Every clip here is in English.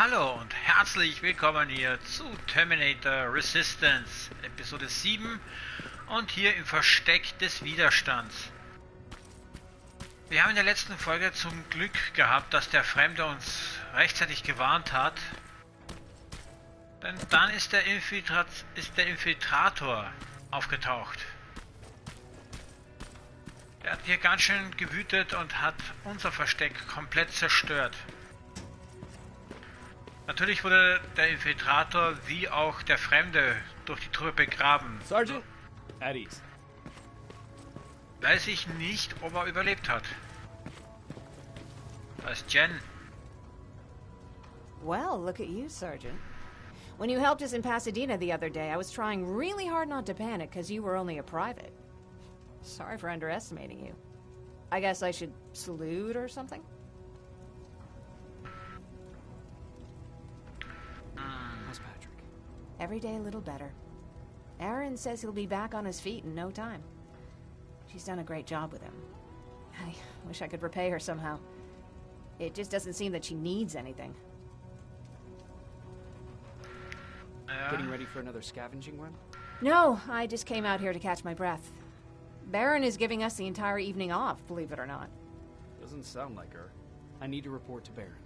Hallo und herzlich willkommen hier zu Terminator Resistance, Episode 7 und hier im Versteck des Widerstands. Wir haben in der letzten Folge zum Glück gehabt, dass der Fremde uns rechtzeitig gewarnt hat. Denn dann ist der Infiltrator aufgetaucht. Er hat hier ganz schön gewütet und hat unser Versteck komplett zerstört. Natürlich wurde der Infiltrator wie auch der Fremde durch die Truppe begraben. Sergeant, at ease. Weiß ich nicht, ob er überlebt hat. Da ist Jen. Well, look at you, Sergeant. When you helped us in Pasadena the other day, I was trying really hard not to panic because you were only a private. Sorry for underestimating you. I guess I should salute or something? How's Patrick? Every day a little better. Aaron says he'll be back on his feet in no time. She's done a great job with him. I wish I could repay her somehow. It just doesn't seem that she needs anything. Getting ready for another scavenging run? No, I just came out here to catch my breath. Baron is giving us the entire evening off, believe it or not. Doesn't sound like her. I need to report to Baron.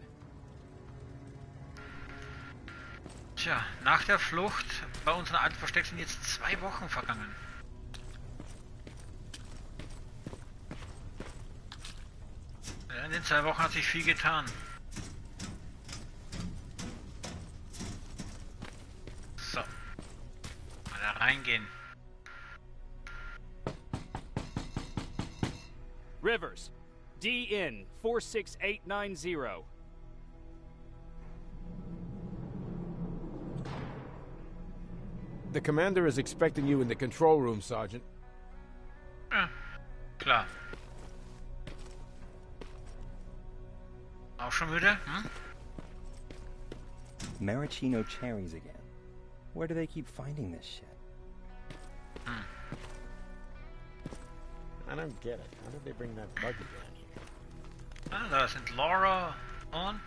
Tja, nach der Flucht bei unserem alten Versteck sind jetzt 2 Wochen vergangen. Ja, in den 2 Wochen hat sich viel getan. So. Mal da reingehen. Rivers, DN 46890. The commander is expecting you in the control room, Sergeant. Klar. Auch schon müde? Hm? Maraschino cherries again. Where do they keep finding this shit? I don't get it. How did they bring that buggy down here? Ah, da sind Laura und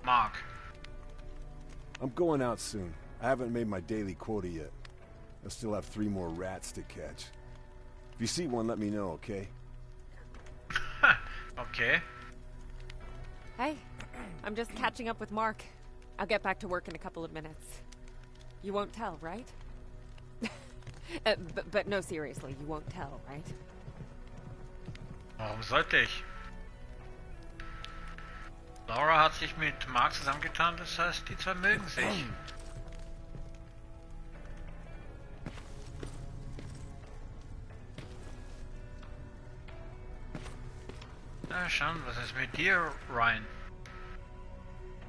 Mark. I'm going out soon. I haven't made my daily quota yet. I still have 3 more rats to catch. If you see one, let me know, okay? Okay. Hey, I'm just catching up with Mark. I'll get back to work in a couple of minutes. You won't tell, right? But no, seriously, you won't tell, right? Warum sollte ich? Laura hat sich mit Mark zusammengetan, das heißt, die zwei mögen sich. Na schauen, was ist mit dir, Ryan?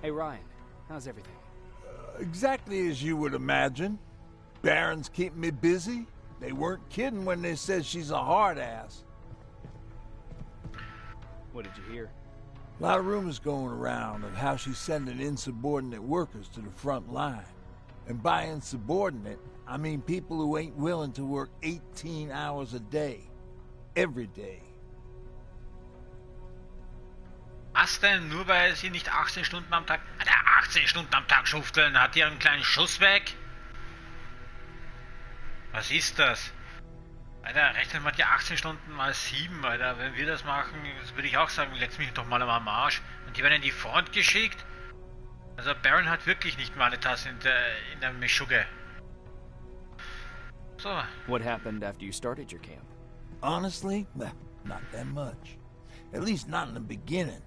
Hey Ryan, how's everything? Exactly as you would imagine. Baron's keeping me busy. They weren't kidding when they said she's a hard ass. What did you hear? A lot of rumors going around of how she's sending insubordinate workers to the front line. And by insubordinate, I mean people who ain't willing to work 18 hours a day. Every day. Was denn? Nur weil sie nicht 18 Stunden am Tag... Alter, 18 Stunden am Tag schufteln, hat die einen kleinen Schuss weg? Was ist das? Alter, rechnet man die 18 Stunden mal 7, Alter. Wenn wir das machen, das würde ich auch sagen, leck's mich doch mal am Arsch. Und die werden in die Front geschickt? Also Baron hat wirklich nicht mal eine Tasse in der Mischugge. So. What happened after you started your camp? Honestly, well, not that much. At least not in the beginning.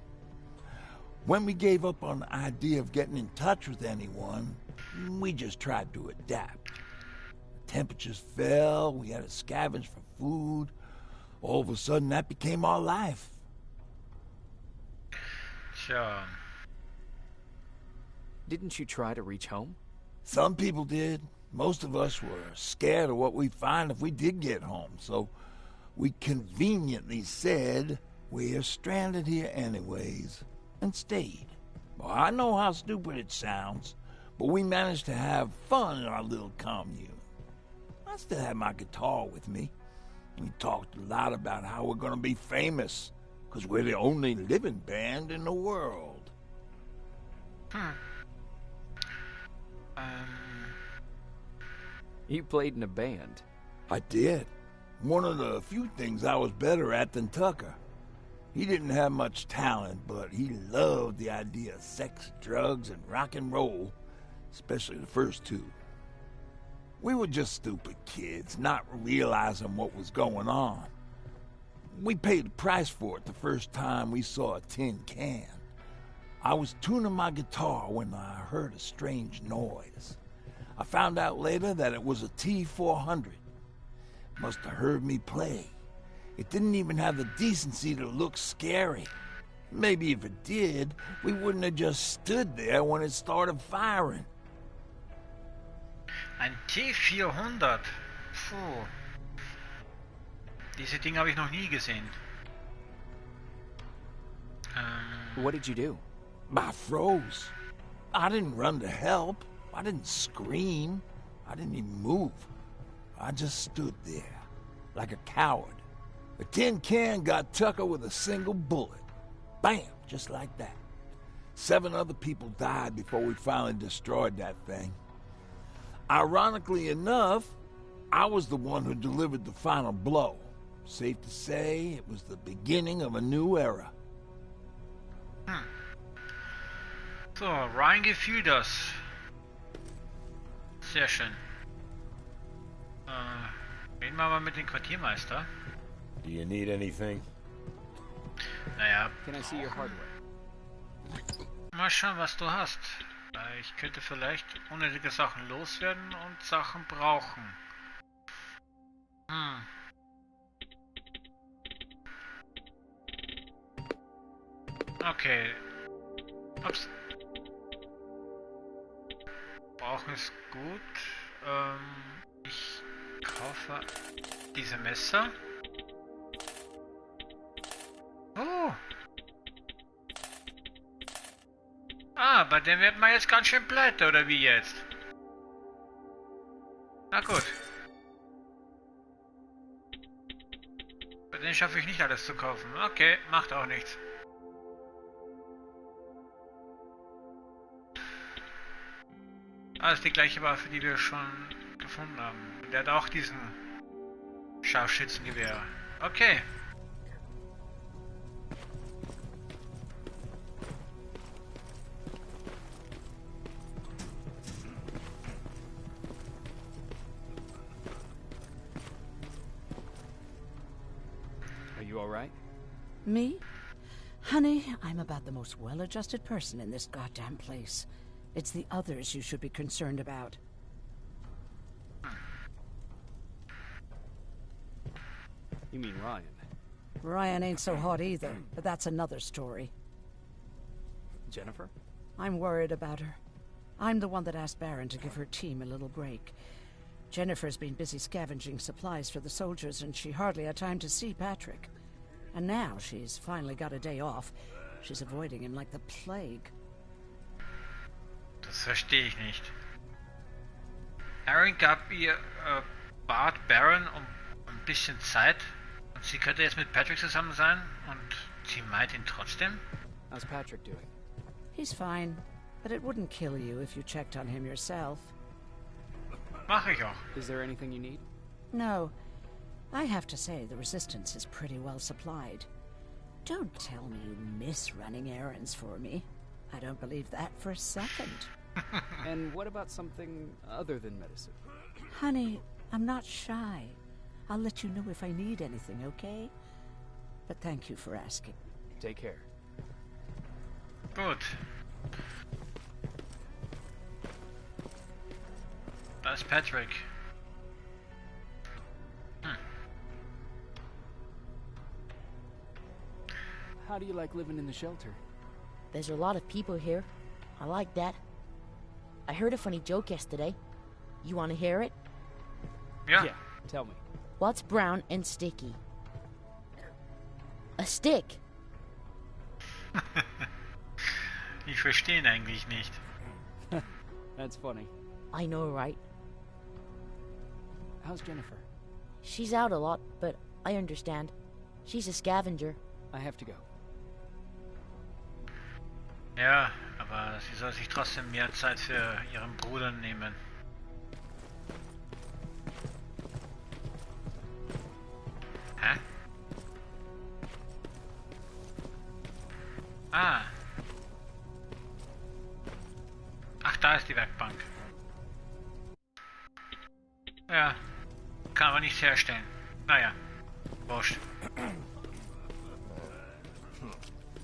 When we gave up on the idea of getting in touch with anyone, we just tried to adapt. The temperatures fell, we had to scavenge for food. All of a sudden, that became our life. Tja. Didn't you try to reach home? Some people did. Most of us were scared of what we'd find if we did get home, so we conveniently said we're stranded here anyways, and stayed. Well, I know how stupid it sounds, but we managed to have fun in our little commune. I still have my guitar with me. We talked a lot about how we're gonna be famous, because we're the only living band in the world. You played in a band. I did. One of the few things I was better at than Tucker. He didn't have much talent, but he loved the idea of sex, drugs, and rock and roll, especially the first two. We were just stupid kids, not realizing what was going on. We paid the price for it the first time we saw a tin can. I was tuning my guitar when I heard a strange noise. I found out later that it was a T-400. Must have heard me play. It didn't even have the decency to look scary. Maybe if it did, we wouldn't have just stood there when it started firing. Ein T-400. Puh. Diese Dinge habe ich noch nie gesehen. What did you do? I froze. I didn't run to help. I didn't scream. I didn't even move. I just stood there, like a coward. The tin can got Tucker with a single bullet. Bam! Just like that. 7 other people died before we finally destroyed that thing. Ironically enough, I was the one who delivered the final blow. Safe to say, it was the beginning of a new era. So, Ryan gefiel das. Sehr schön. Reden wir mal mit dem Quartiermeister. Do you need anything? Naja, Can I see your hardware? mal schauen, was du hast. Ich könnte vielleicht unnötige Sachen loswerden und Sachen brauchen. Okay. Ups. Brauchen ist gut. Ich kaufe diese Messer. Oh. Ah, bei dem wird man jetzt ganz schön pleite, oder wie jetzt? Na gut. Bei denen schaffe ich nicht alles zu kaufen. Okay, macht auch nichts. Ah, das ist die gleiche Waffe, die wir schon gefunden haben. Der hat auch diesen Scharfschützengewehr. Okay. Are you all right? Me? Honey, I'm about the most well-adjusted person in this goddamn place. It's the others you should be concerned about. You mean Ryan? Ryan ain't so hot either, but that's another story. Jennifer? I'm worried about her. I'm the one that asked Baron to give her team a little break. Jennifer's been busy scavenging supplies for the soldiers, and she hardly had time to see Patrick. And now she's finally got a day off. She's avoiding him like the plague. Das verstehe ich nicht. Aaron gab ihr bat Baron um ein bisschen Zeit und sie könnte jetzt mit Patrick zusammen sein und sie meint ihn trotzdem. How's Patrick doing? He's fine, but it wouldn't kill you if you checked on him yourself. Mach ich auch. Is there anything you need? No. I have to say the Resistance is pretty well supplied. Don't tell me you miss running errands for me. I don't believe that for a second. And what about something other than medicine? Honey, I'm not shy. I'll let you know if I need anything, okay? But thank you for asking. Take care. Gut. Da ist Patrick. How do you like living in the shelter? There's a lot of people here. I like that. I heard a funny joke yesterday. You want to hear it? Ja. Yeah, tell me. What's brown and sticky? A stick. Ich verstehe ihn eigentlich nicht. That's funny. I know, right? How's Jennifer? She's out a lot, but I understand. She's a scavenger. I have to go. Ja, aber sie soll sich trotzdem mehr Zeit für ihren Bruder nehmen. Hä? Ah. Ach, da ist die Werkbank. Ja, kann aber nichts herstellen. Naja, wurscht.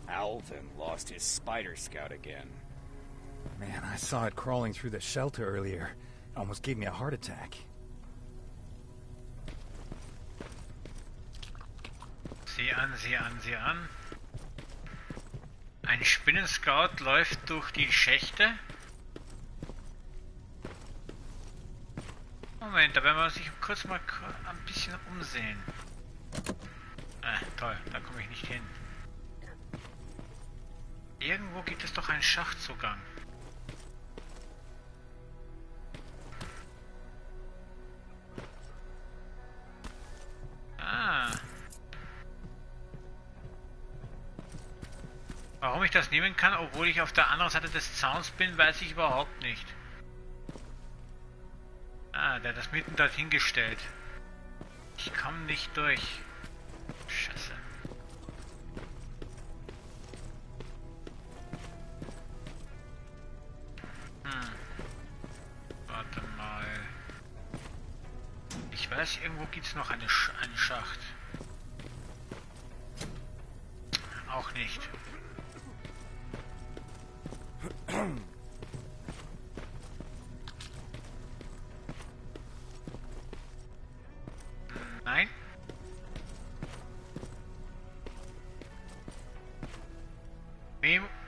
Alvin lost his spider scout again. Man, I saw it crawling through the shelter earlier. It almost gave me a heart attack. Sieh an, sieh an, sieh an. Ein Spinnenscout läuft durch die Schächte. Moment, da werden wir sich kurz mal ein bisschen umsehen. Toll, da komme ich nicht hin. Irgendwo gibt es doch einen Schachtzugang. Ah. Warum ich das nehmen kann, obwohl ich auf der anderen Seite des Zauns bin, weiß ich überhaupt nicht. Ah, der hat das mitten dorthin gestellt. Ich komme nicht durch. Scheiße. Warte mal. Ich weiß, irgendwo gibt es noch einen Schacht. Auch nicht. Nein.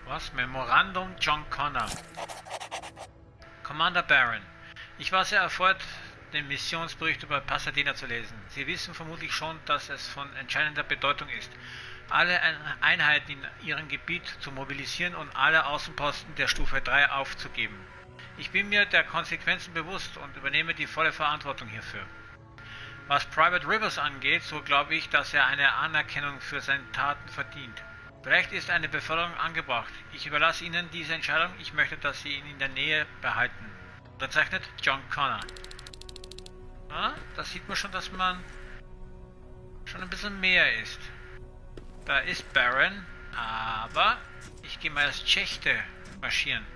Was? Memorandum John Connor. Commander Baron. Ich war sehr erfreut, den Missionsbericht über Pasadena zu lesen. Sie wissen vermutlich schon, dass es von entscheidender Bedeutung ist, alle Einheiten in ihrem Gebiet zu mobilisieren und alle Außenposten der Stufe 3 aufzugeben. Ich bin mir der Konsequenzen bewusst und übernehme die volle Verantwortung hierfür. Was Private Rivers angeht, so glaube ich, dass er eine Anerkennung für seine Taten verdient. Vielleicht ist eine Beförderung angebracht. Ich überlasse Ihnen diese Entscheidung. Ich möchte, dass Sie ihn in der Nähe behalten. Unterzeichnet John Connor. Ah, da sieht man schon, dass man schon ein bisschen mehr ist. Da ist Baron, aber ich gehe mal als Tschechte marschieren.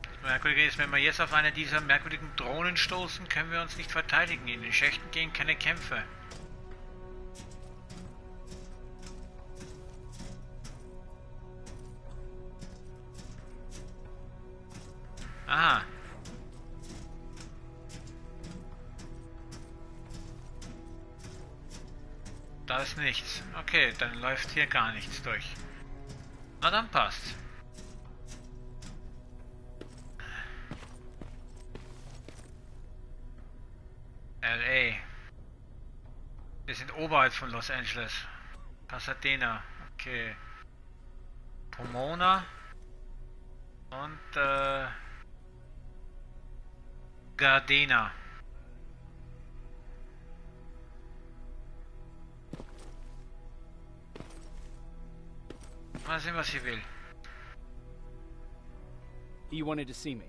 Das Merkwürdige ist, wenn wir jetzt auf eine dieser merkwürdigen Drohnen stoßen, können wir uns nicht verteidigen. In den Schächten gehen keine Kämpfe. Aha. Da ist nichts. Okay, dann läuft hier gar nichts durch. Na dann passt. LA. Wir sind oberhalb von Los Angeles. Pasadena. Okay. Pomona. Und Gardena. Mal sehen, was sie will. You wanted to see me.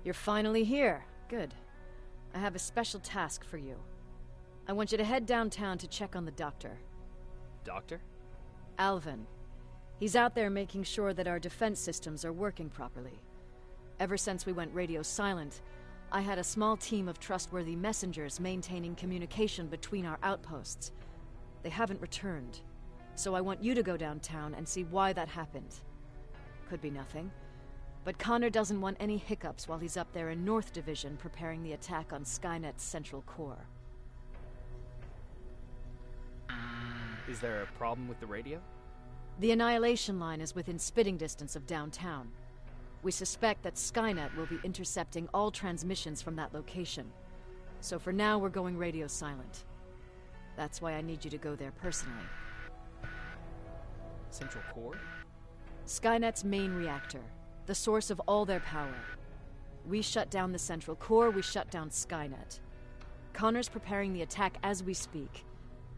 You're finally here. Good. I have a special task for you. I want you to head downtown to check on the doctor. Doctor? Alvin. He's out there making sure that our defense systems are working properly. Ever since we went radio silent, I had a small team of trustworthy messengers maintaining communication between our outposts. They haven't returned, so I want you to go downtown and see why that happened. Could be nothing, but Connor doesn't want any hiccups while he's up there in North Division preparing the attack on Skynet's central core. Is there a problem with the radio? The Annihilation Line is within spitting distance of downtown. We suspect that Skynet will be intercepting all transmissions from that location. So for now, we're going radio silent. That's why I need you to go there personally. Central Core? Skynet's main reactor, the source of all their power. We shut down the central core, we shut down Skynet. Connor's preparing the attack as we speak.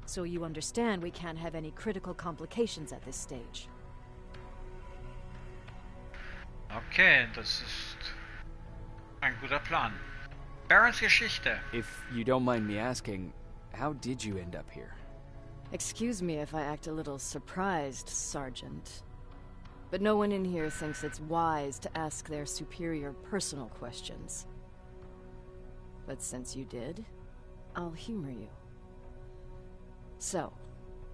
So you understand we can't have any critical complications at this stage. Okay, das ist ein guter Plan. Barons Geschichte. If you don't mind me asking, how did you end up here? Excuse me if I act a little surprised, Sergeant. But no one in here thinks it's wise to ask their superior personal questions. But since you did, I'll humor you. So,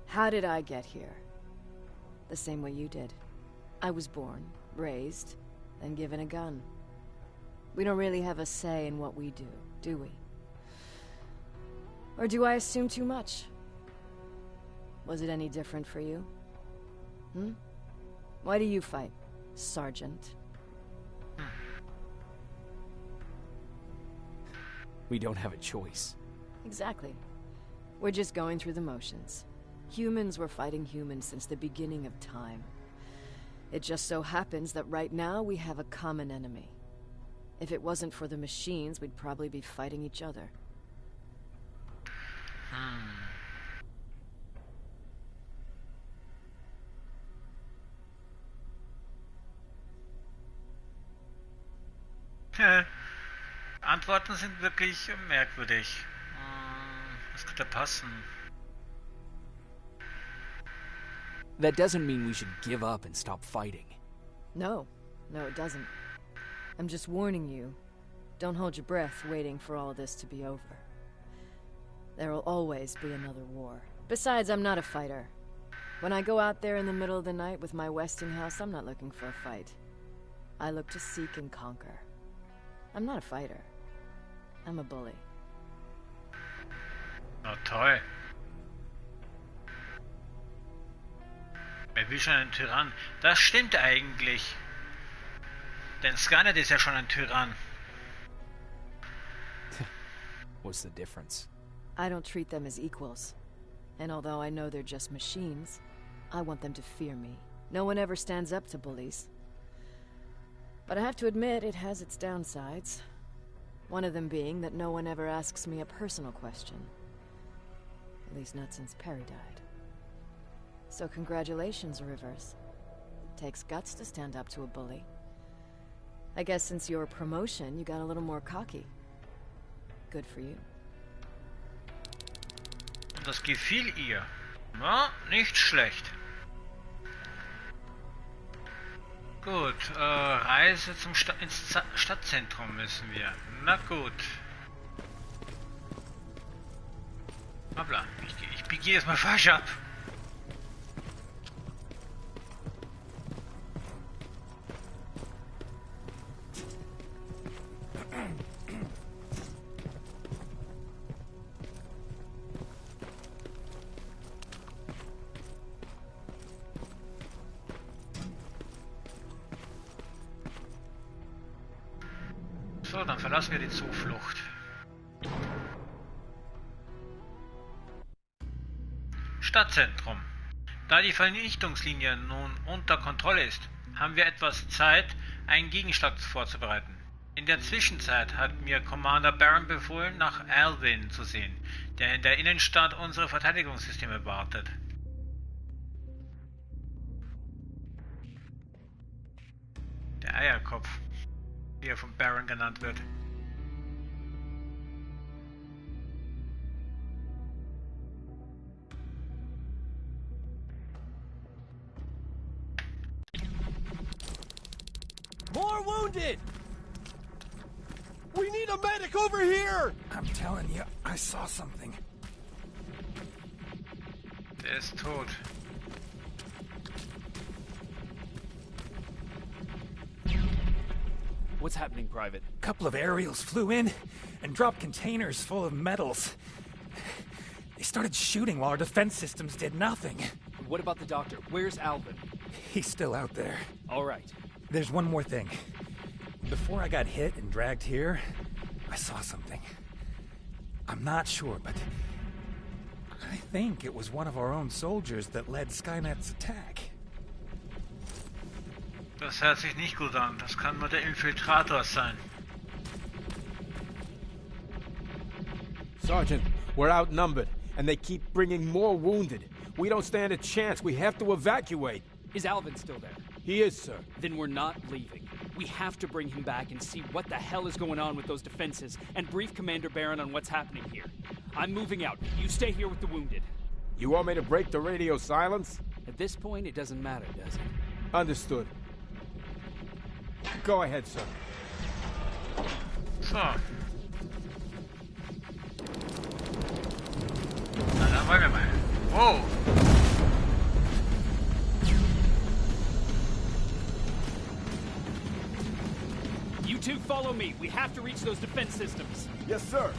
how did I get here? The same way you did. I was born, raised, and given a gun. We don't really have a say in what we do we? Or do I assume too much? Was it any different for you? Why do you fight, Sergeant? We don't have a choice. Exactly. We're just going through the motions. Humans were fighting humans since the beginning of time. It just so happens that right now we have a common enemy. If it wasn't for the machines, we'd probably be fighting each other. Antworten sind wirklich merkwürdig. Was könnte passen? That doesn't mean we should give up and stop fighting. No, it doesn't. I'm just warning you. Don't hold your breath waiting for all this to be over. There will always be another war. Besides, I'm not a fighter. When I go out there in the middle of the night with my Westinghouse, I'm not looking for a fight. I look to seek and conquer. I'm not a fighter. I'm a bully. Na toll. Wer will schon einen Tyrann? Das stimmt eigentlich. Denn Skynet ist ja schon ein Tyrann. What's the difference? I don't treat them as equals. And although I know they're just machines, I want them to fear me. No one ever stands up to bullies. But I have to admit, it has its downsides. One of them being that no one ever asks me a personal question. At least not since Perry died. So congratulations, Rivers. Takes guts to stand up to a bully. I guess since your promotion, you got a little more cocky. Good for you. Das gefiel ihr. Na, nicht schlecht. Gut, Reise zum ins Stadtzentrum müssen wir. Na gut. Hoppla, ich biege jetzt mal falsch ab. So, dann verlassen wir die Zuflucht. Stadtzentrum. Da die Vernichtungslinie nun unter Kontrolle ist, haben wir etwas Zeit, einen Gegenschlag vorzubereiten. In der Zwischenzeit hat mir Commander Baron befohlen, nach Alvin zu sehen, der in der Innenstadt unsere Verteidigungssysteme wartet. Der Eierkopf, wie er von Baron genannt wird. More wounded! We need a medic over here! I'm telling you, I saw something. Der ist tot. What's happening, Private? A couple of aerials flew in and dropped containers full of metals. They started shooting while our defense systems did nothing. What about the doctor? Where's Alvin? He's still out there. All right. There's one more thing. Before I got hit and dragged here, I saw something. I'm not sure, but I think it was one of our own soldiers that led Skynet's attack. Das hört sich nicht gut an. Das kann nur der Infiltrator sein. Sergeant, We're outnumbered, and they keep bringing more wounded. We don't stand a chance. We have to evacuate. Is Alvin still there? He is, sir. Then we're not leaving. We have to bring him back and see what the hell is going on with those defenses and brief Commander Barron on what's happening here. I'm moving out. You stay here with the wounded. You want me to break the radio silence? At this point, it doesn't matter, does it? Understood. Go ahead, sir. So. Na, dann wollen wir mal. Wow. You two follow me. We have to reach those defense systems. Yes, sir.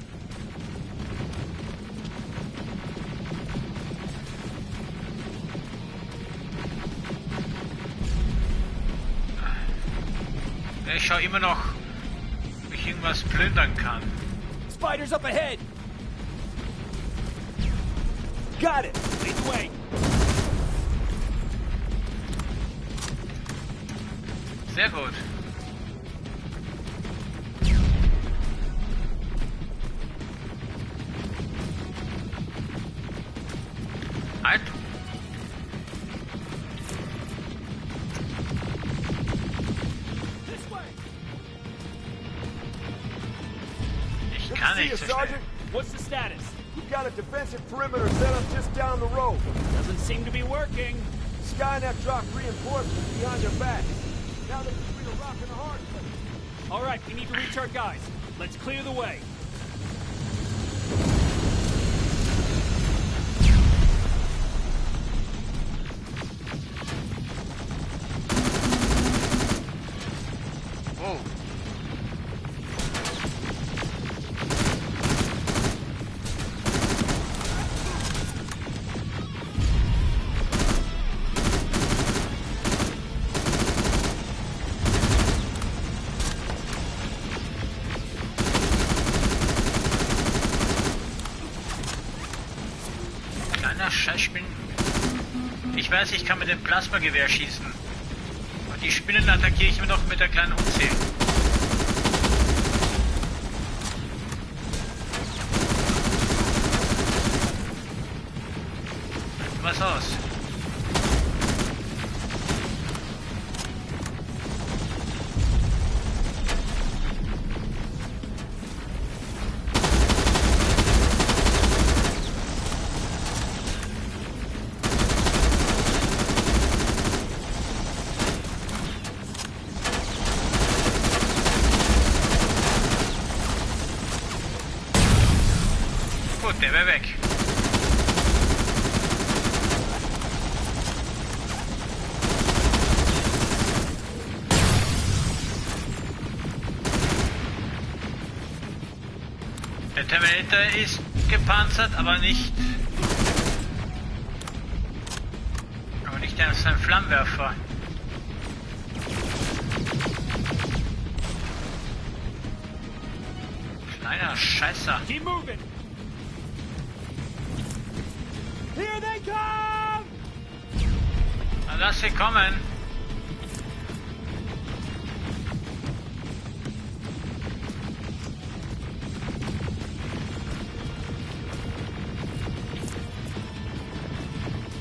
Ich schau immer noch, ob ich irgendwas plündern kann. Spiders up ahead! Got it! Lead the way! Sehr gut. Halt! Ich kann nicht so schnell. Sergeant. What's the status? We've got a defensive perimeter set up just down the road. Doesn't seem to be working. Skynet dropped reinforcements behind their backs. Now they're between a rock and a hard place. All right, we need to reach our guys. Let's clear the way. Wow. Kleiner Scheißspinnen. Ich weiß, ich kann mit dem Plasmagewehr schießen. Und die Spinnen attackiere ich immer noch mit der kleinen Uzi. Was aus? Gut, der wäre weg. Der Terminator ist gepanzert, aber nicht sein Flammenwerfer. Kleiner Scheißer. Keep moving. Here they come! Na, lass sie kommen.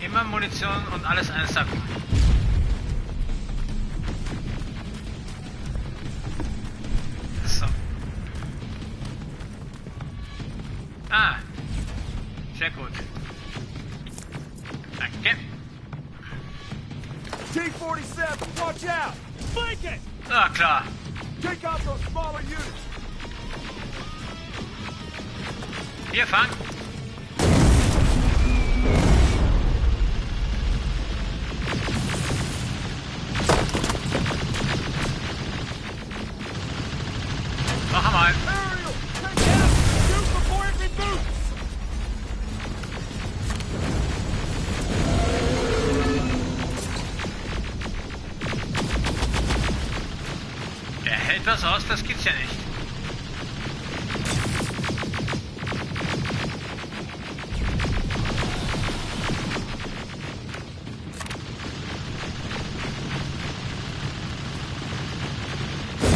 Immer Munition und alles einsacken. So. Ah. Sehr gut. Danke. T-47, watch out! Flank it! Ah, klar. Take out those smaller units! Hier, fang. Noch einmal. Ariel, take out! Shoot before it reboots! Der hält was aus, das gibt's ja nicht.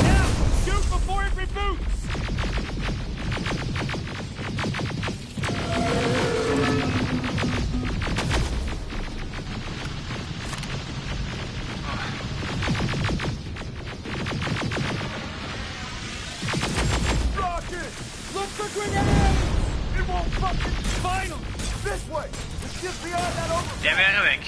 Now, shoot before it reboots! Final! This way! It's just beyond that overpass! Der wäre weg.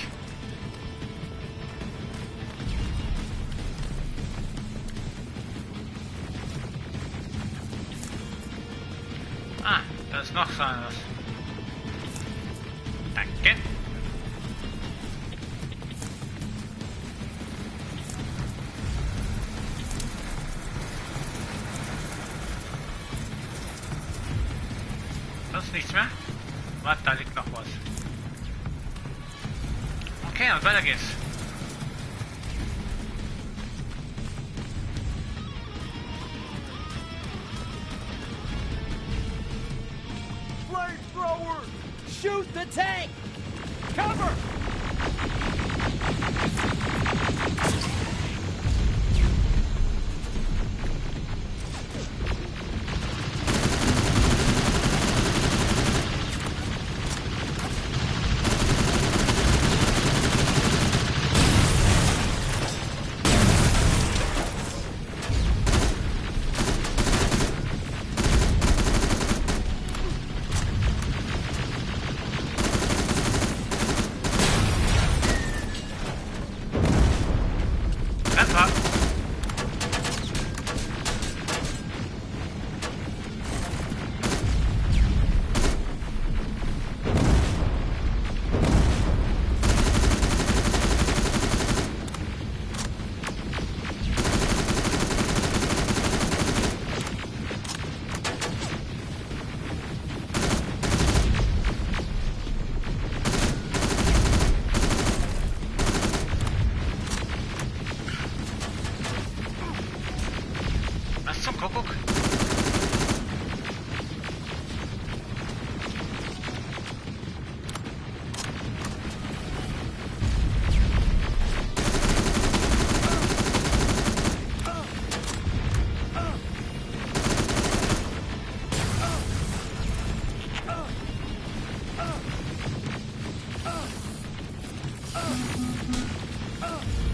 Ah, da ist noch so was. Danke. Sonst nichts mehr? Warte, da liegt noch was. Okay, und weiter geht's. Flamethrower! Shoot the tank! Cover!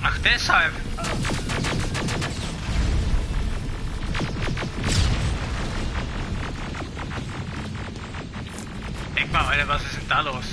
Ach, deshalb. Denk mal, Alter, was ist denn da los?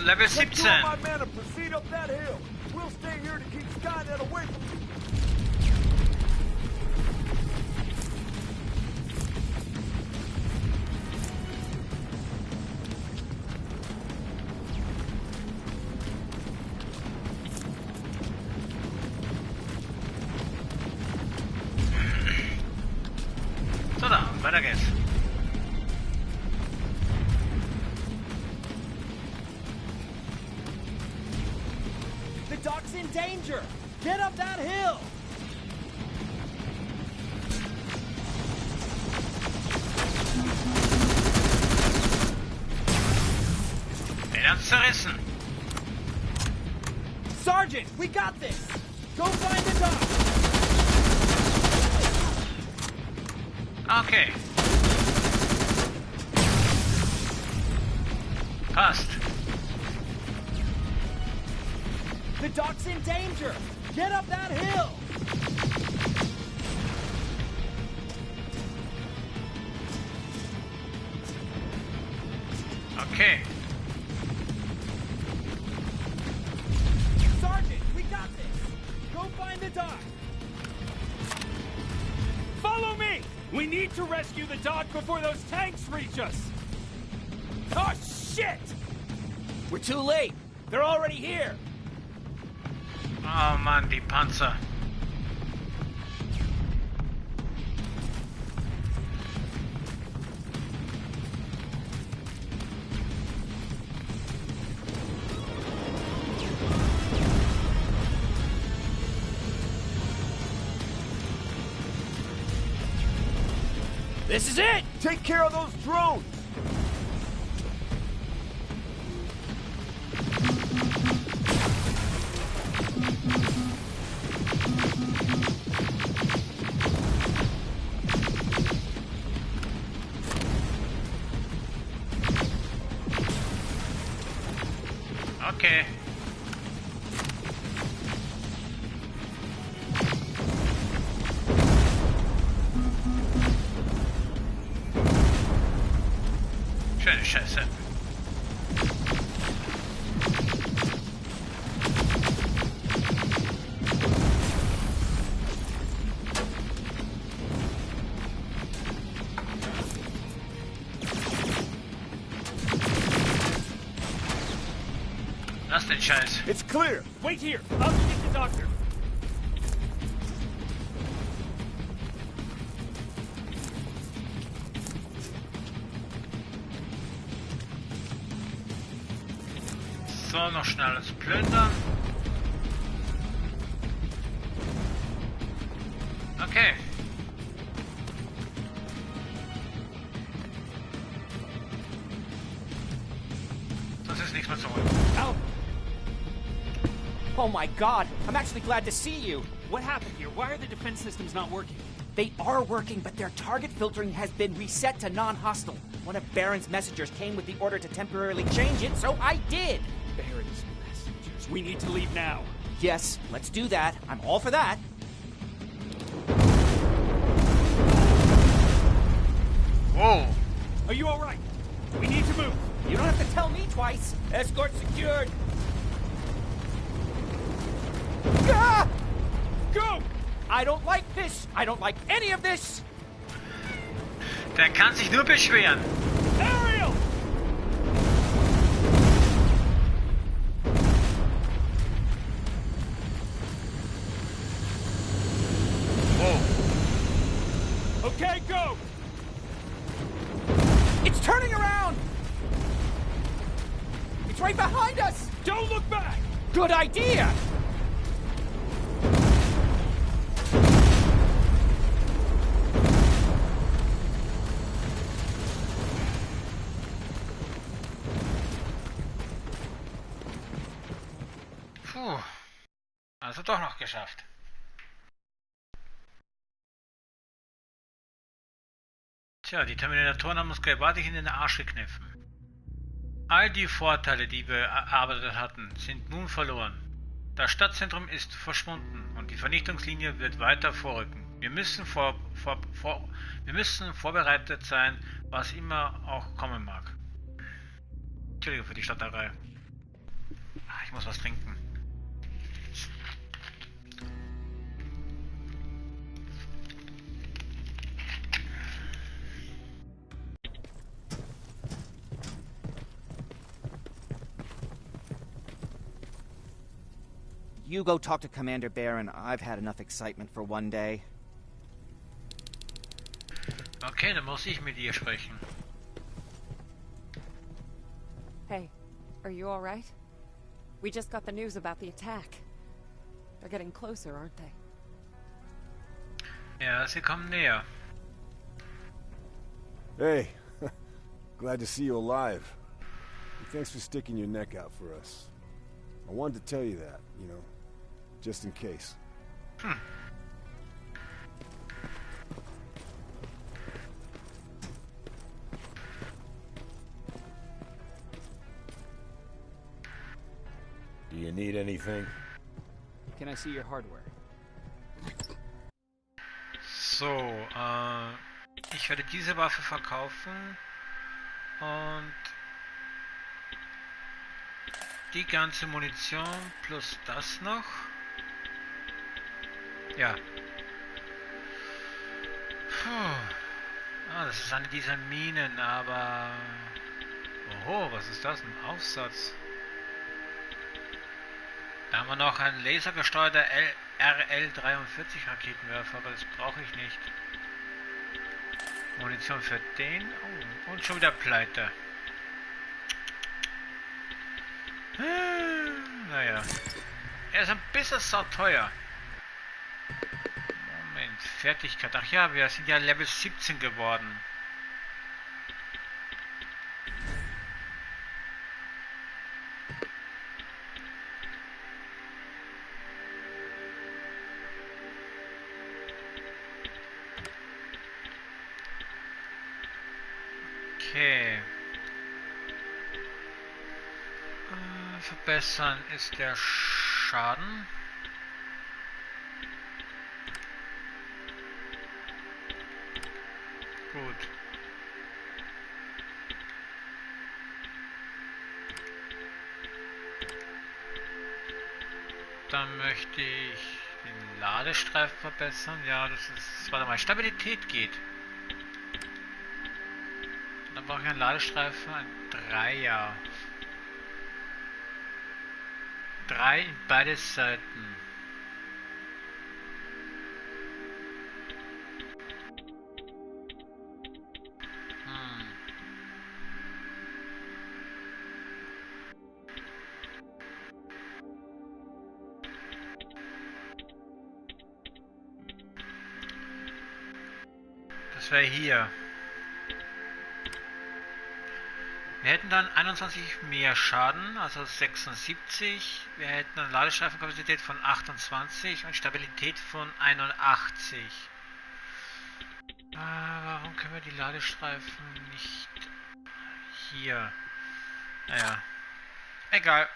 Level 17. My men and proceed up that hill. We'll stay here to keep Skynet away from you. So, da, weiter geht's. Doc's in danger! Get up that hill! Den hat's zerrissen. Sergeant, we got this! Go find the doc! Okay. Passt. The doc's in danger! Get up that hill! Okay. Sergeant, we got this! Go find the doc! Follow me! We need to rescue the doc before those tanks reach us! Oh, shit! We're too late! They're already here! Oh Mann, die Panzer. This is it! Take care of those drones! Okay. Schöne Scheiße. Lass den Scheiß. It's clear! Wait here! I'll get the doctor! So, noch schnell alles plündern. Okay. Sonst ist nichts mehr zu holen. Al! Oh my god! I'm actually glad to see you! What happened here? Why are the defense systems not working? They are working, but their target filtering has been reset to non-hostile. One of Baron's messengers came with the order to temporarily change it, so I did! Baron's messengers. We need to leave now. Yes, let's do that. I'm all for that. Whoa! Are you alright? We need to move. You don't have to tell me twice. Escort secured. Ah! Go! I don't like this. I don't like any of this. Der kann sich nur beschweren. Ariel! Whoa. Okay, go! It's turning around. It's right behind us. Don't look back! Good idea. Puh. Also doch noch geschafft. Tja, die Terminatoren haben uns gewaltig in den Arsch gekniffen. All die Vorteile, die wir erarbeitet hatten, sind nun verloren. Das Stadtzentrum ist verschwunden und die Vernichtungslinie wird weiter vorrücken. Wir müssen vorbereitet sein, was immer auch kommen mag. Entschuldigung für die Stotterei. Ich muss was trinken. You go talk to Commander Baron. I've had enough excitement for one day. Okay, dann muss ich mit ihr sprechen. Hey, are you alright? We just got the news about the attack. They're getting closer, aren't they? Ja, sie kommen näher. Hey, glad to see you alive. And thanks for sticking your neck out for us. I wanted to tell you that, you know, just in case. Do you need anything? Can I see your hardware? So, ich werde diese Waffe verkaufen und die ganze Munition plus das noch. Ja. Puh. Ah, das ist eine dieser Minen, aber... Oho, was ist das? Ein Aufsatz. Da haben wir noch einen lasergesteuerter RL-43 Raketenwerfer, aber das brauche ich nicht. Munition für den. Oh, und schon wieder pleite. Naja. Er ist ein bisschen sauteuer. Moment. Fertigkeit. Ach ja, wir sind ja Level 17 geworden. Okay. Verbessern ist der Schaden. Gut. Dann möchte ich den Ladestreifen verbessern. Ja, das ist... Warte mal, Stabilität geht. Dann brauche ich einen Ladestreifen, ein 3er. 3 in beide Seiten. Das wäre hier. Wir hätten dann 21 mehr Schaden, also 76. Wir hätten eine Ladestreifenkapazität von 28 und Stabilität von 81. Warum können wir die Ladestreifen nicht hier? Naja, egal.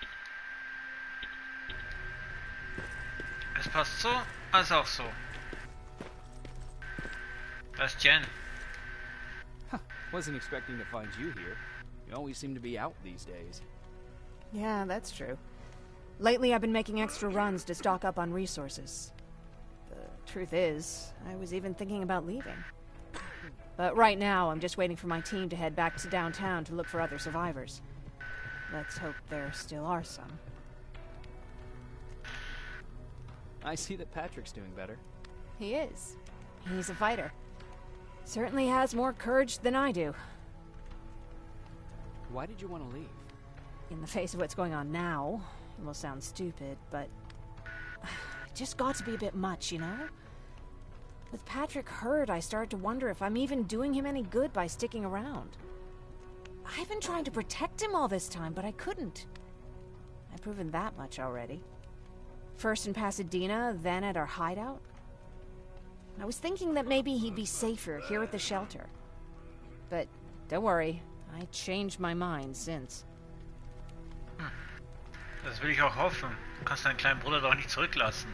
Es passt so, als auch so. Das ist Jen. Wasn't expecting to find you here. You always seem to be out these days. Yeah, that's true. Lately I've been making extra runs to stock up on resources. The truth is, I was even thinking about leaving. But right now, I'm just waiting for my team to head back to downtown to look for other survivors. Let's hope there still are some. I see that Patrick's doing better. He is. He's a fighter. Certainly has more courage than I do. Why did you want to leave? In the face of what's going on now, it will sound stupid, but it just got to be a bit much, you know? With Patrick hurt, I started to wonder if I'm even doing him any good by sticking around. I've been trying to protect him all this time, but I couldn't. I've proven that much already. First in Pasadena, then at our hideout. I was thinking that maybe he'd be safer here at the shelter. But don't worry, I changed my mind since. Das will ich auch hoffen. Du kannst deinen kleinen Bruder doch nicht zurücklassen.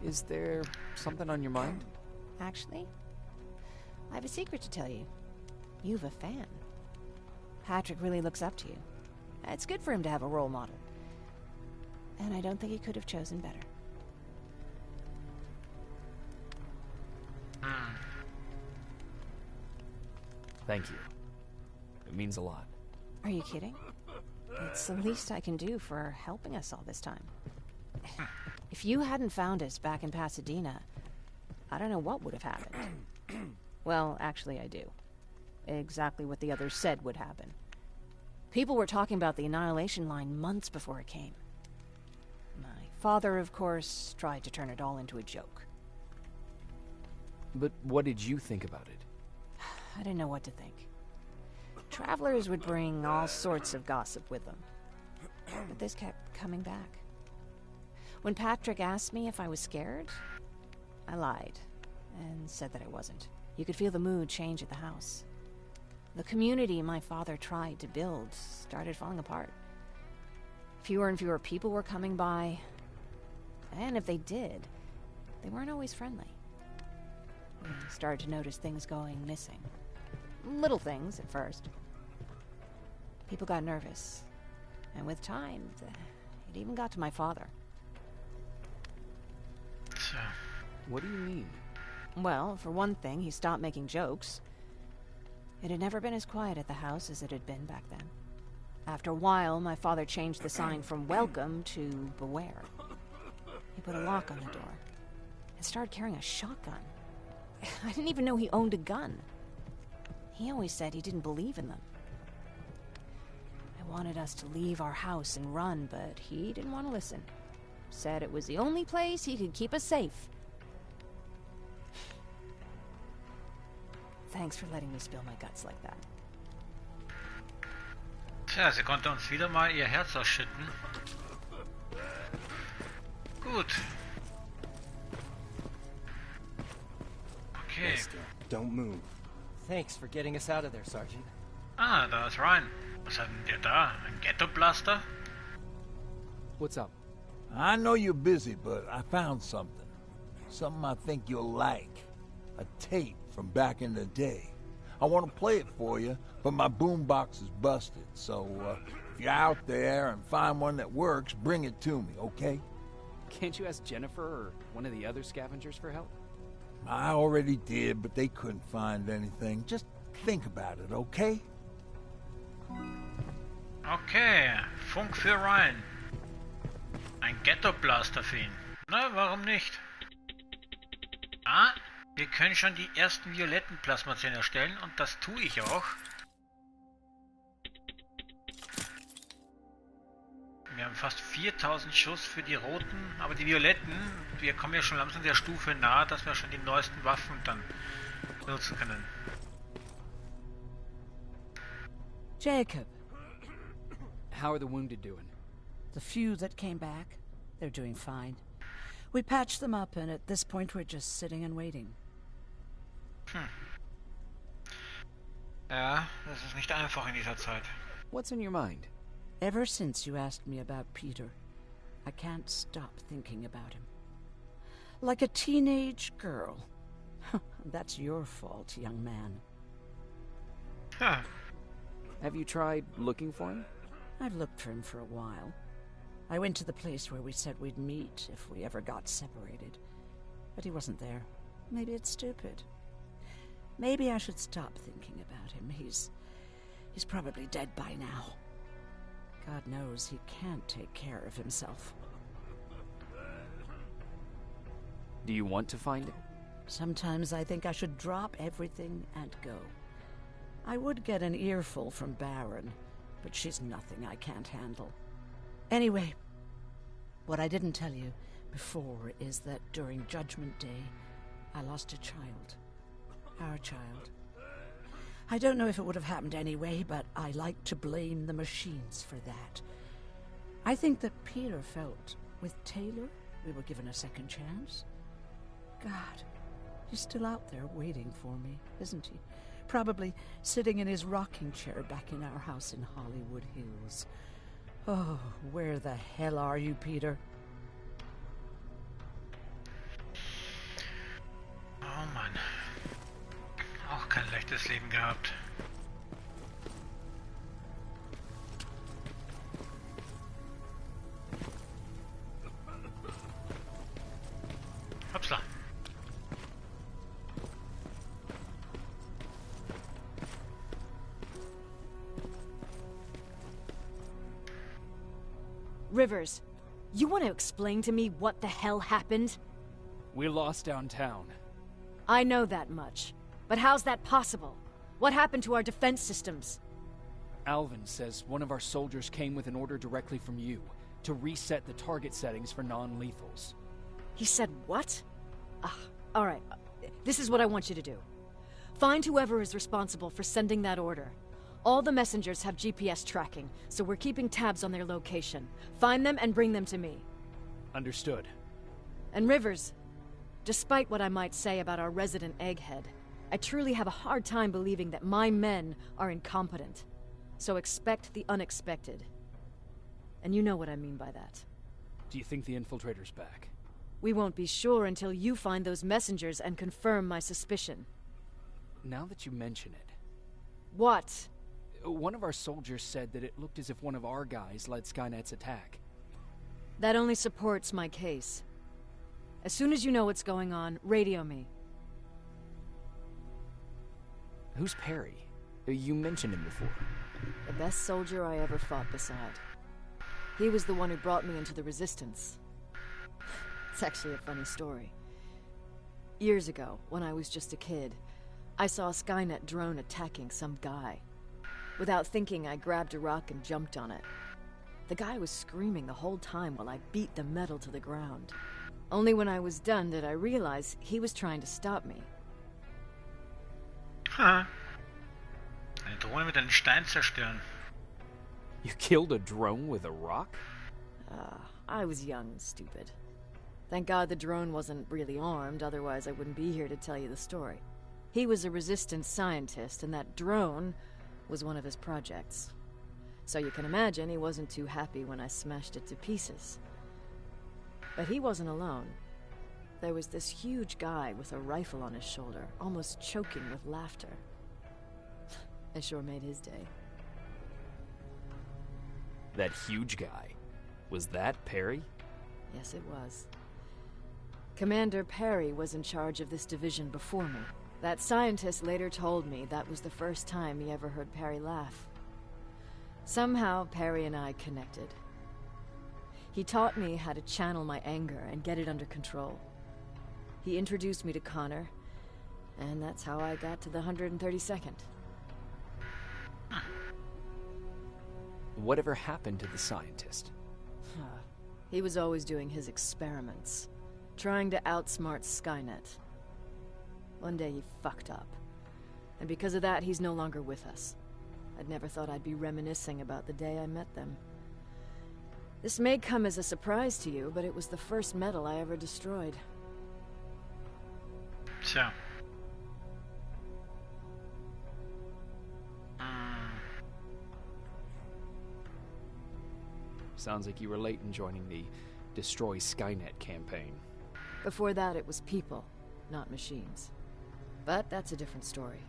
Is there something on your mind? Actually, I have a secret to tell you. You've a fan. Patrick really looks up to you. It's good for him to have a role model. And I don't think he could have chosen better. Thank you. It means a lot. Are you kidding? It's the least I can do for helping us all this time. If you hadn't found us back in Pasadena, I don't know what would have happened. Well, actually I do. Exactly what the others said would happen. People were talking about the Annihilation Line months before it came. My father, of course, tried to turn it all into a joke. But what did you think about it? I didn't know what to think. Travelers would bring all sorts of gossip with them. But this kept coming back. When Patrick asked me if I was scared, I lied and said that I wasn't. You could feel the mood change at the house. The community my father tried to build started falling apart. Fewer and fewer people were coming by, and if they did, they weren't always friendly. We started to notice things going missing. Little things at first. People got nervous, and with time, it even got to my father. So, what do you mean? Well, for one thing, he stopped making jokes. It had never been as quiet at the house as it had been back then. After a while, my father changed the sign from welcome to beware. He put a lock on the door and started carrying a shotgun. I didn't even know he owned a gun. He always said he didn't believe in them. I wanted us to leave our house and run, but he didn't want to listen. Said it was the only place he could keep us safe. Thanks for letting me spill my guts like that. Tja, sie konnte uns wieder mal ihr Herz ausschütten. Gut. Okay. Don't move. Thanks for getting us out of there, Sergeant. Ah, da ist Ryan. Was hat denn der da? Ein Ghetto-Blaster? What's up? I know you're busy, but I found something. Something I think you'll like. A tape from back in the day. I want to play it for you, but my boombox is busted, so if you're out there and find one that works, bring it to me, okay? Can't you ask Jennifer or one of the other scavengers for help? I already did, but they couldn't find anything. Just think about it, okay? Okay, Funk für Ryan. Ein Ghetto-Blaster für ihn. Na, warum nicht? Ah, wir können schon die ersten violetten Plasmazellen erstellen und das tue ich auch. Wir haben fast 4000 Schuss für die roten, aber die violetten, wir kommen ja schon langsam der Stufe nahe, dass wir schon die neuesten Waffen dann benutzen können. Jacob. How are the wounded doing? The few that came back, they're doing fine. We patched them up, and at this point we're just sitting and waiting. Ja, das ist nicht einfach in dieser Zeit. What's in your mind? Ever since you asked me about Peter, I can't stop thinking about him. Like a teenage girl. That's your fault, young man. Huh. Have you tried looking for him? I've looked for him for a while. I went to the place where we said we'd meet if we ever got separated. But he wasn't there. Maybe it's stupid. Maybe I should stop thinking about him. He's probably dead by now. God knows he can't take care of himself. Do you want to find him? Sometimes I think I should drop everything and go. I would get an earful from Baron, but she's nothing I can't handle. Anyway, what I didn't tell you before is that during Judgment Day, I lost a child. Our child. I don't know if it would have happened anyway, but I like to blame the machines for that. I think that Peter felt with Taylor we were given a second chance. God, he's still out there waiting for me, isn't he? Probably sitting in his rocking chair back in our house in Hollywood Hills. Oh, where the hell are you, Peter? Oh Mann. Auch kein leichtes Leben gehabt. Hopsla. Rivers, you want to explain to me what the hell happened? We lost downtown. I know that much. But how's that possible? What happened to our defense systems? Alvin says one of our soldiers came with an order directly from you to reset the target settings for non-lethals. He said what? Alright. This is what I want you to do. Find whoever is responsible for sending that order. All the messengers have GPS tracking, so we're keeping tabs on their location. Find them and bring them to me. Understood. And Rivers, despite what I might say about our resident egghead, I truly have a hard time believing that my men are incompetent. So expect the unexpected. And you know what I mean by that. Do you think the infiltrator's back? We won't be sure until you find those messengers and confirm my suspicion. Now that you mention it... What? One of our soldiers said that it looked as if one of our guys led Skynet's attack. That only supports my case. As soon as you know what's going on, radio me. Who's Perry? You mentioned him before. The best soldier I ever fought beside. He was the one who brought me into the Resistance. It's actually a funny story. Years ago, when I was just a kid, I saw a Skynet drone attacking some guy. Without thinking, I grabbed a rock and jumped on it. The guy was screaming the whole time while I beat the metal to the ground. Only when I was done did I realize he was trying to stop me. Ha. Eine Drohne mit einem Stein zerstören. You killed a drone with a rock? I was young and stupid. Thank God the drone wasn't really armed, otherwise I wouldn't be here to tell you the story. He was a resistance scientist, and that drone was one of his projects. So you can imagine he wasn't too happy when I smashed it to pieces. But he wasn't alone. There was this huge guy with a rifle on his shoulder, almost choking with laughter. I sure made his day. That huge guy. Was that Perry? Yes, it was. Commander Perry was in charge of this division before me. That scientist later told me that was the first time he ever heard Perry laugh. Somehow, Perry and I connected. He taught me how to channel my anger and get it under control. He introduced me to Connor, and that's how I got to the 132nd. Whatever happened to the scientist? He was always doing his experiments, trying to outsmart Skynet. One day he fucked up, and because of that he's no longer with us. I'd never thought I'd be reminiscing about the day I met them. This may come as a surprise to you, but it was the first metal I ever destroyed. Tja. Sounds like you were late in joining the Destroy Skynet campaign. Before that, it was people, not machines. But that's a different story.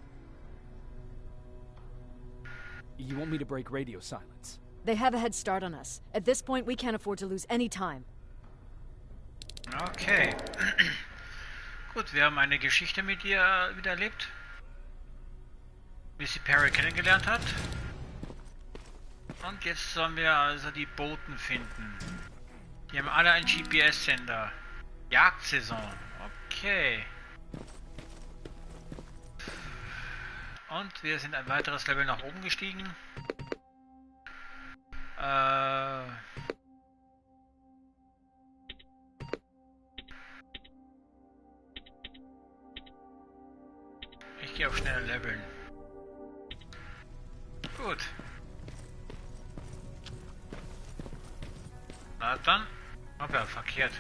You want me to break radio silence? They have a head start on us. At this point, we can't afford to lose any time. Okay. Gut, wir haben eine Geschichte mit ihr wieder erlebt. Wie sie Perry kennengelernt hat. Und jetzt sollen wir also die Boten finden. Die haben alle einen GPS-Sender. Jagdsaison. Okay. Und wir sind ein weiteres Level nach oben gestiegen. Ich gehe auf schneller Leveln. Gut. Na dann. Oh ja, verkehrt.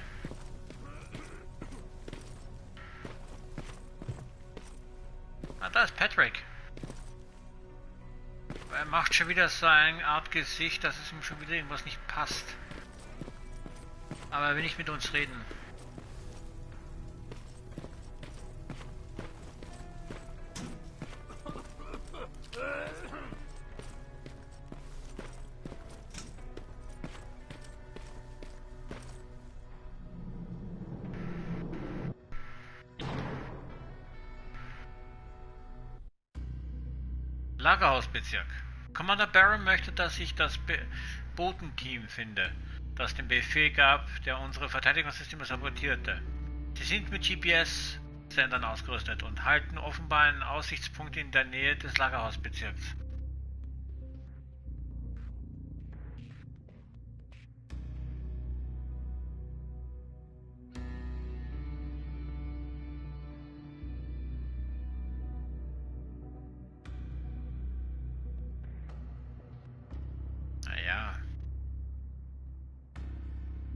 Ah, da ist Patrick. Er macht schon wieder so eine Art Gesicht, dass es ihm schon wieder irgendwas nicht passt. Aber er will nicht mit uns reden. Lagerhausbezirk. Commander Barron möchte, dass ich das Boten-Team finde, das den Befehl gab, der unsere Verteidigungssysteme sabotierte. Sie sind mit GPS-Sendern ausgerüstet und halten offenbar einen Aussichtspunkt in der Nähe des Lagerhausbezirks.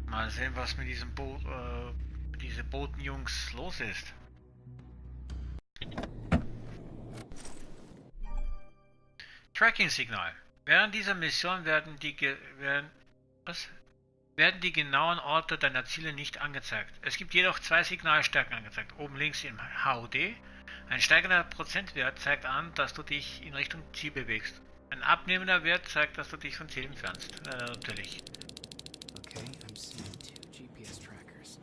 Mal sehen, was mit diesem diese Botenjungs los ist. Tracking-Signal. Während dieser Mission werden die genauen Orte deiner Ziele nicht angezeigt. Es gibt jedoch zwei Signalstärken angezeigt. Oben links im HUD. Ein steigender Prozentwert zeigt an, dass du dich in Richtung Ziel bewegst. Ein abnehmender Wert zeigt, dass du dich vom Ziel entfernst. Natürlich. Okay, I'm seeing two GPS trackers.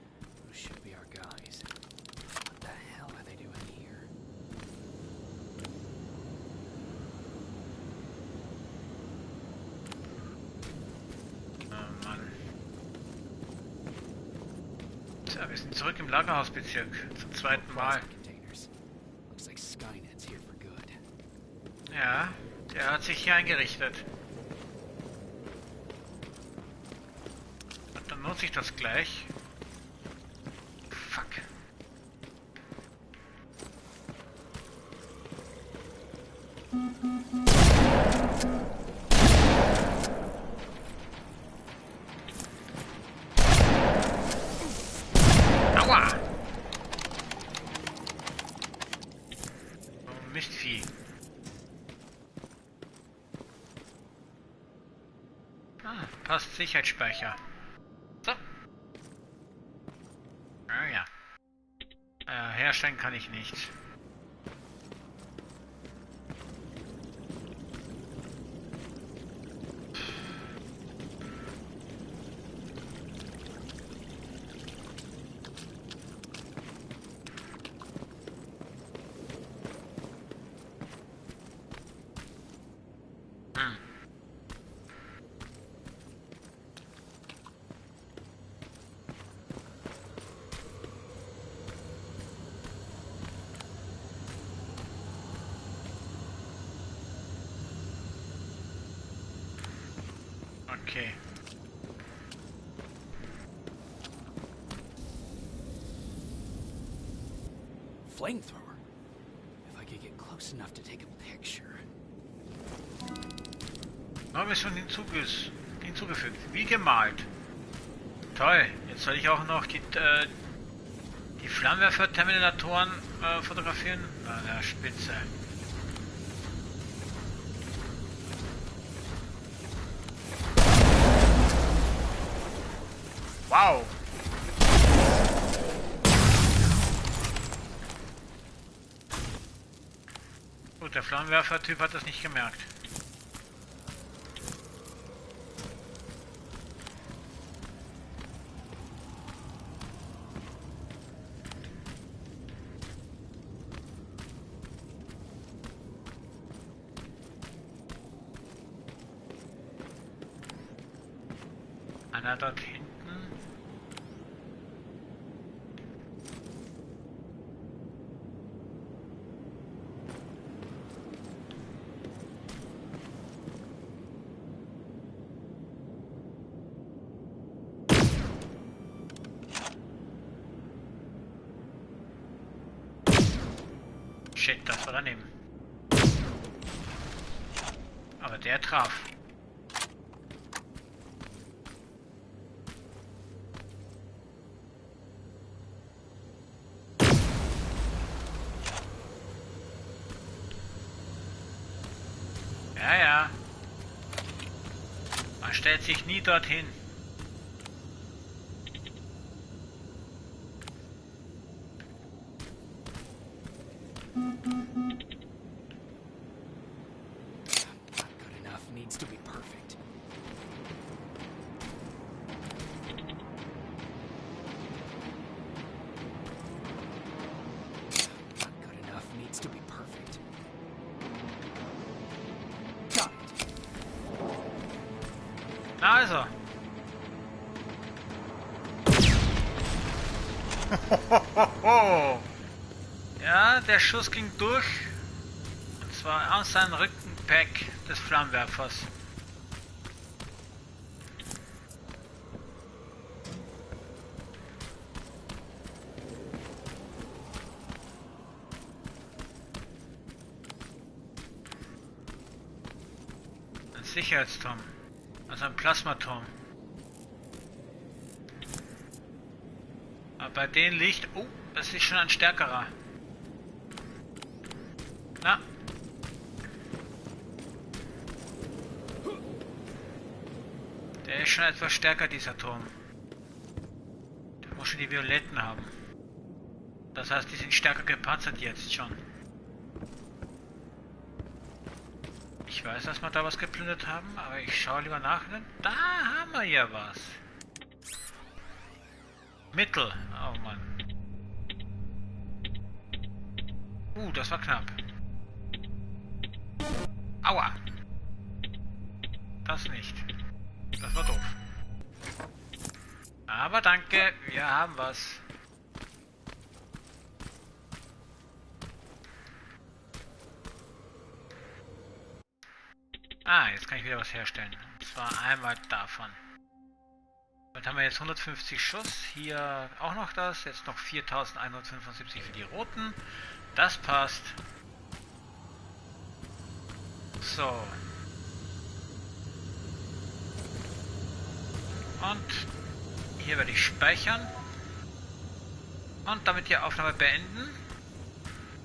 Those should be our guys. What the hell are they doing here? Oh Mann. Tja, wir sind zurück im Lagerhausbezirk. Zum zweiten Mal. Looks like Skynet's here for good. Ja, der hat sich hier eingerichtet. Und dann nutze ich das gleich. Fuck. Aua! Oh, Mistvieh. Ah, passt Sicherheitsspeicher. So. Ah ja. Herstellen kann ich nicht. Okay. Flamethrower? If I could get close enough to take a picture. Haben wir schon hinzugefügt. Wie gemalt. Toll. Jetzt soll ich auch noch die Flammenwerfer-Terminatoren fotografieren. Na, der Spitze. Wow! Gut, der Flammenwerfer-Typ hat das nicht gemerkt. Einer dort hinten. Shit, das war daneben. Aber der traf. Ja, ja. Man stellt sich nie dorthin. Also. Ja, der Schuss ging durch. Und zwar aus seinem Rückenpack des Flammenwerfers. Ein Sicherheitsturm. Also ein Plasmaturm. Aber bei denen liegt... Oh, das ist schon ein stärkerer. Na. Der ist schon etwas stärker, dieser Turm. Der muss schon die Violetten haben. Das heißt, die sind stärker gepanzert jetzt schon. Ich weiß, dass wir da was geplündert haben, aber ich schaue lieber nach. Da haben wir ja was. Mittel. Oh Mann. Das war knapp. Aua. Das nicht. Das war doof. Aber danke, wir haben was. Jetzt kann ich wieder was herstellen. Und zwar einmal davon. Dann haben wir jetzt 150 Schuss. Hier auch noch das. Jetzt noch 4175 für die roten. Das passt. So. Und hier werde ich speichern. Und damit die Aufnahme beenden.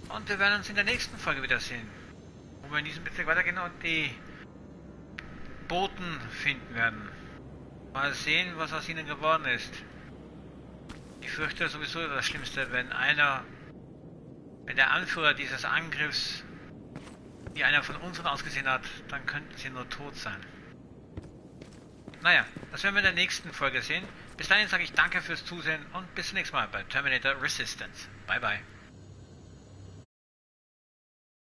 Und wir werden uns in der nächsten Folge wiedersehen. Wo wir in diesem Bezirk weitergehen und die Boten finden werden. Mal sehen, was aus ihnen geworden ist. Ich fürchte sowieso das Schlimmste, wenn der Anführer dieses Angriffs wie einer von unseren ausgesehen hat, dann könnten sie nur tot sein. Naja, das werden wir in der nächsten Folge sehen. Bis dahin sage ich danke fürs Zusehen und bis zum nächsten Mal bei Terminator Resistance. Bye bye.